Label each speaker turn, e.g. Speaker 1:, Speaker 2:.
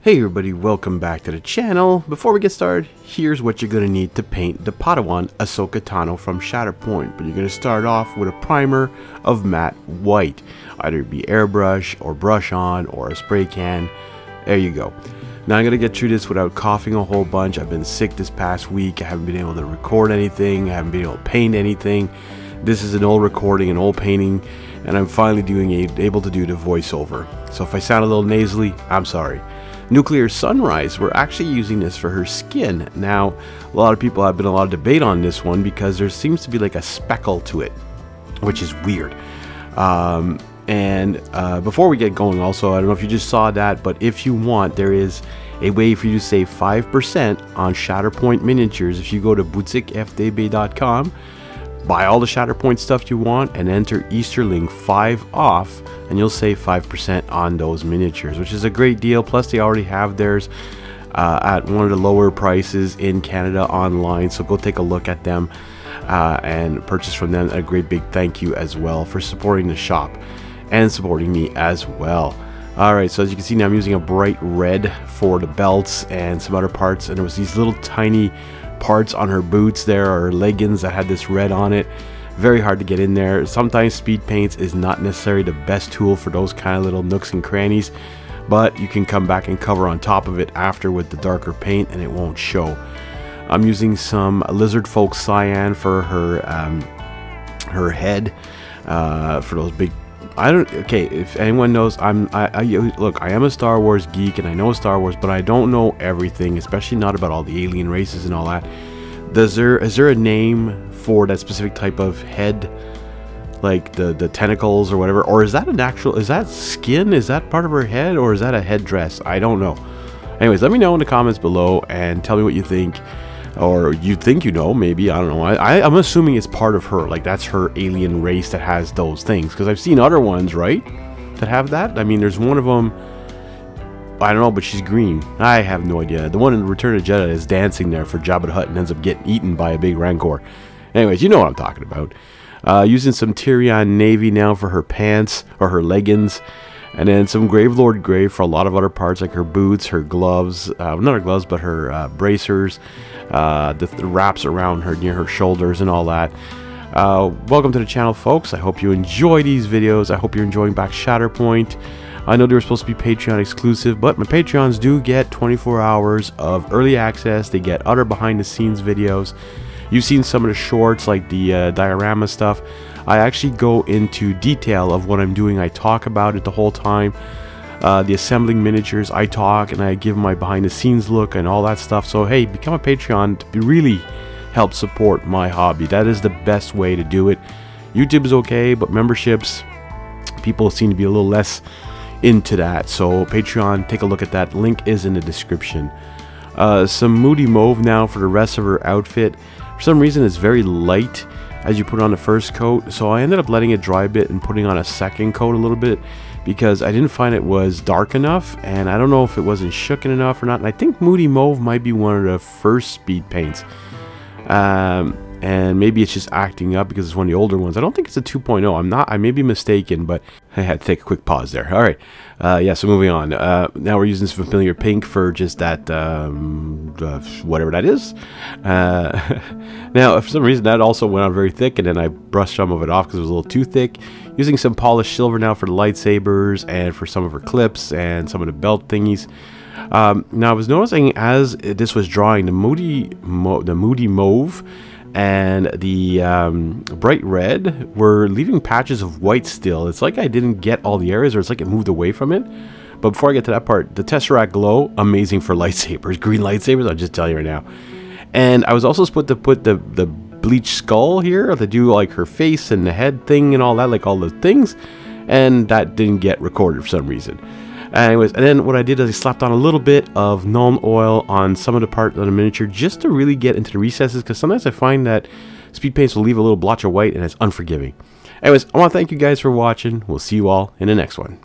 Speaker 1: Hey everybody, welcome back to the channel. Before we get started, here's what you're going to need to paint the Padawan Ahsoka Tano from Shatterpoint. But you're going to start off with a primer of matte white. Either be airbrush or brush on or a spray can. There you go. Now I'm going to get through this without coughing a whole bunch. I've been sick this past week. I haven't been able to record anything. I haven't been able to paint anything. This is an old recording, an old painting, and I'm finally able to do the voiceover. So if I sound a little nasally, I'm sorry. Nuclear Sunrise, we're actually using this for her skin. Now, a lot of people have been a lot of debate on this one because there seems to be like a speckle to it, which is weird. Before we get going also, I don't know if you just saw that, but if you want, there is a way for you to save 5% on Shatterpoint miniatures. If you go to boutiquefdb.com, buy all the Shatterpoint stuff you want and enter Easterling 5 off, and you'll save 5% on those miniatures, which is a great deal. Plus they already have theirs at one of the lower prices in Canada online, so go take a look at them and purchase from them. A great big thank you as well for supporting the shop and supporting me as well. Alright, so as you can see now I'm using a bright red for the belts and some other parts, and there was these little tiny parts on her boots there, or leggings, that had this red on it. Very hard to get in there. Sometimes speed paints is not necessarily the best tool for those kind of little nooks and crannies, but you can come back and cover on top of it after with the darker paint and it won't show. I'm using some Lizard Folk Cyan for her her head, for those big, okay, if anyone knows, look, I am a Star Wars geek and I know Star Wars, but I don't know everything, especially not about all the alien races and all that. Is there a name for that specific type of head, like the tentacles or whatever, or is that an actual, is that skin, is that part of her head, or is that a headdress? I don't know. Anyways, let me know in the comments below and tell me what you think, or you think you know, maybe, I don't know. I'm assuming it's part of her, like that's her alien race that has those things, because I've seen other ones, right, that have that. I mean, there's one of them, I don't know, but she's green. I have no idea. The one in Return of the Jedi is dancing there for Jabba the Hutt and ends up getting eaten by a big Rancor. Anyways, you know what I'm talking about. Using some Tyrion Navy now for her pants, or her leggings. And then some Gravelord Gray for a lot of other parts, like her boots, her gloves, not her gloves, but her bracers, the wraps around her, near her shoulders and all that. Welcome to the channel, folks. I hope you enjoy these videos. I hope you're enjoying back Shatterpoint. I know they were supposed to be Patreon exclusive, but my Patreons do get 24 hours of early access. They get other behind the scenes videos. You've seen some of the shorts, like the diorama stuff. I actually go into detail of what I'm doing. I talk about it the whole time. The assembling miniatures, I talk and I give my behind the scenes look and all that stuff. So hey, become a Patreon to really help support my hobby. That is the best way to do it. YouTube is okay, but memberships, people seem to be a little less into that. So Patreon, take a look at that. Link is in the description. Some Moody Mauve now for the rest of her outfit. For some reason it's very light as you put on the first coat, so I ended up letting it dry a bit and putting on a second coat a little bit, because I didn't find it was dark enough, and I don't know if it wasn't shooken enough or not. And I think Moody Mauve might be one of the first speed paints, and maybe it's just acting up because it's one of the older ones. I don't think it's a 2.0. I may be mistaken, but I had to take a quick pause there. All right, yeah, so moving on. Now we're using some familiar pink for just that, whatever that is. Now, for some reason, that also went on very thick, and then I brushed some of it off because it was a little too thick. Using some polished silver now for the lightsabers and for some of her clips and some of the belt thingies. Now, I was noticing as this was drying, the Moody Mauve and the bright red were leaving patches of white still. It's like I didn't get all the areas, or it's like it moved away from it. But before I get to that part, the Tesseract Glow, amazing for lightsabers, green lightsabers, I'll just tell you right now. And I was also supposed to put the bleach skull here to do like her face and the head thing and all that, like all the things, and that didn't get recorded for some reason. Anyways, and then what I did is I slapped on a little bit of Nuln Oil on some of the parts of the miniature just to really get into the recesses, because sometimes I find that speed paints will leave a little blotch of white and it's unforgiving. Anyways, I want to thank you guys for watching. We'll see you all in the next one.